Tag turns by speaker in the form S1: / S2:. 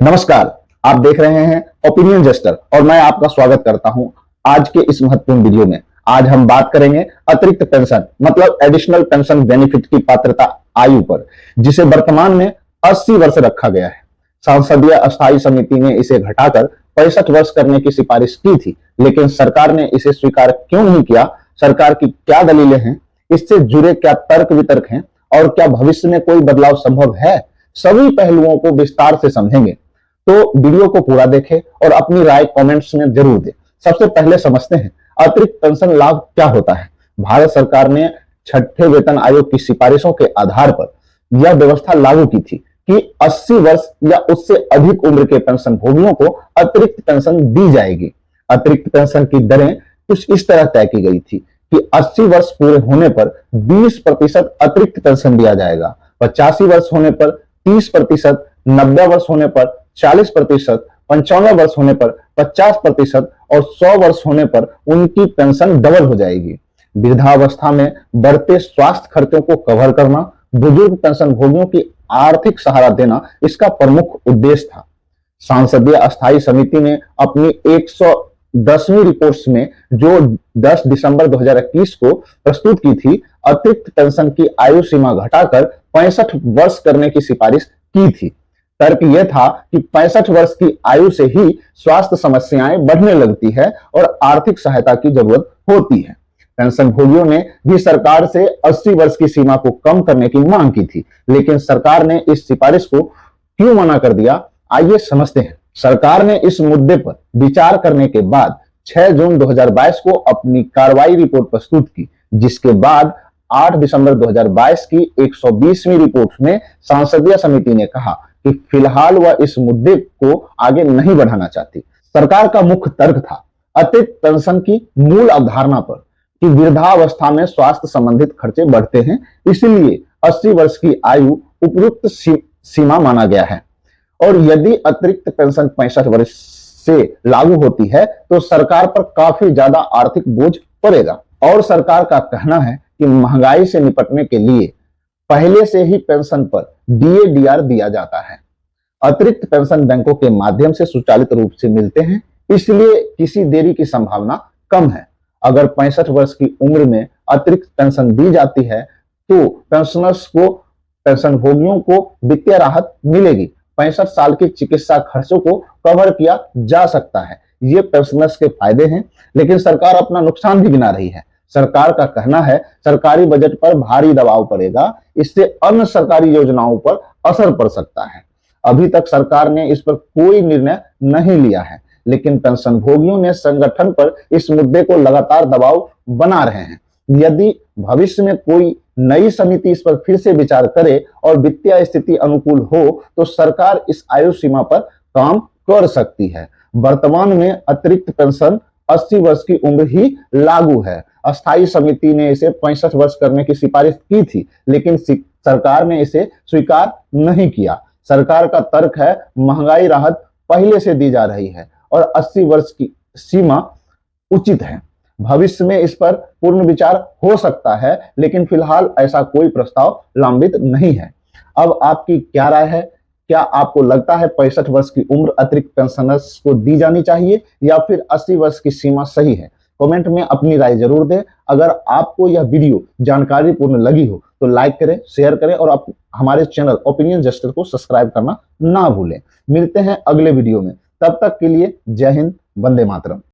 S1: नमस्कार, आप देख रहे हैं ओपिनियन जस्टर और मैं आपका स्वागत करता हूं आज के इस महत्वपूर्ण वीडियो में। आज हम बात करेंगे अतिरिक्त पेंशन मतलब एडिशनल पेंशन बेनिफिट की पात्रता आयु पर, जिसे वर्तमान में 80 वर्ष रखा गया है। संसदीय अस्थायी समिति ने इसे घटाकर 65 वर्ष करने की सिफारिश की थी, लेकिन सरकार ने इसे स्वीकार क्यों नहीं किया? सरकार की क्या दलीलें हैं? इससे जुड़े क्या तर्क वितर्क हैं और क्या भविष्य में कोई बदलाव संभव है? सभी पहलुओं को विस्तार से समझेंगे, तो वीडियो को पूरा देखें और अपनी राय कमेंट्स में जरूर दें। सबसे पहले समझते हैं अतिरिक्त पेंशन लाभ क्या होता है। भारत सरकार ने छठे वेतन आयोग की सिफारिशों के आधार पर यह व्यवस्था लागू की थी कि 80 वर्ष या उससे अधिक उम्र के पेंशन भोगियों को अतिरिक्त पेंशन दी जाएगी। अतिरिक्त पेंशन की दरें कुछ इस तरह तय की गई थी कि 80 वर्ष पूरे होने पर 20% अतिरिक्त पेंशन दिया जाएगा, 85 वर्ष होने पर 30%, 90 वर्ष होने पर 40%, 95 वर्ष होने पर 50% और 100 वर्ष होने पर उनकी पेंशन डबल हो जाएगी। वृद्धावस्था में बढ़ते स्वास्थ्य खर्चों को कवर करना, बुजुर्ग पेंशन भोगियों की आर्थिक सहारा देना इसका प्रमुख उद्देश्य था। संसदीय अस्थायी समिति ने अपनी 110वीं रिपोर्ट में जो 10 दिसंबर 2021 को प्रस्तुत की थी, अतिरिक्त पेंशन की आयु सीमा घटाकर 65 वर्ष करने की सिफारिश की थी। तर्क यह था कि 65 वर्ष की आयु से ही स्वास्थ्य समस्याएं बढ़ने लगती है और आर्थिक सहायता की जरूरत होती है। पेंशन भोगियों ने भी सरकार से 80 वर्ष की सीमा को कम करने की मांग की थी, लेकिन सरकार ने इस सिफारिश को क्यों मना कर दिया, आइए समझते हैं। सरकार ने इस मुद्दे पर विचार करने के बाद 6 जून 2022 को अपनी कार्रवाई रिपोर्ट प्रस्तुत की, जिसके बाद 8 दिसंबर 2022 की 120वीं रिपोर्ट में संसदीय समिति ने कहा कि फिलहाल वह इस मुद्दे को आगे नहीं बढ़ाना चाहती। सरकार का मुख्य तर्क था अतिरिक्त पेंशन की मूल अवधारणा पर कि वृद्धावस्था में स्वास्थ्य संबंधित खर्चे बढ़ते हैं, इसलिए 80 वर्ष की आयु उपयुक्त सीमा माना गया है। और यदि अतिरिक्त पेंशन 65 वर्ष से लागू होती है तो सरकार पर काफी ज्यादा आर्थिक बोझ पड़ेगा। और सरकार का कहना है कि महंगाई से निपटने के लिए पहले से ही पेंशन पर डीए/डीआर दिया जाता है। अतिरिक्त पेंशन बैंकों के माध्यम से स्वचालित रूप से मिलते हैं, इसलिए किसी देरी की संभावना कम है। अगर 65 वर्ष की उम्र में अतिरिक्त पेंशन दी जाती है तो पेंशनर्स को, पेंशन भोगियों को वित्तीय राहत मिलेगी। 65 साल के चिकित्सा खर्चों को कवर किया जा सकता है। ये पेंशनर्स के फायदे हैं, लेकिन सरकार अपना नुकसान भी गिना रही है। सरकार का कहना है सरकारी बजट पर भारी दबाव पड़ेगा, इससे अन्य सरकारी योजनाओं पर असर पड़ सकता है। अभी तक सरकार ने इस पर कोई निर्णय नहीं लिया है, लेकिन पेंशन भोगियों ने संगठन पर इस मुद्दे को लगातार दबाव बना रहे हैं। यदि भविष्य में कोई नई समिति इस पर फिर से विचार करे और वित्तीय स्थिति अनुकूल हो तो सरकार इस आयु सीमा पर काम कर सकती है। वर्तमान में अतिरिक्त पेंशन 80 वर्ष की उम्र ही लागू है। अस्थायी समिति ने इसे 65 वर्ष करने की सिफारिश की थी, लेकिन सरकार ने इसे स्वीकार नहीं किया। सरकार का तर्क है महंगाई राहत पहले से दी जा रही है और 80 वर्ष की सीमा उचित है। भविष्य में इस पर पूर्ण विचार हो सकता है, लेकिन फिलहाल ऐसा कोई प्रस्ताव लंबित नहीं है। अब आपकी क्या राय है? क्या आपको लगता है 65 वर्ष की उम्र अतिरिक्त पेंशनर्स को दी जानी चाहिए या फिर 80 वर्ष की सीमा सही है? कमेंट में अपनी राय जरूर दें। अगर आपको यह वीडियो जानकारीपूर्ण लगी हो तो लाइक करें, शेयर करें और आप हमारे चैनल ओपिनियन जस्टर को सब्सक्राइब करना ना भूलें। मिलते हैं अगले वीडियो में, तब तक के लिए जय हिंद, वंदे मातरम।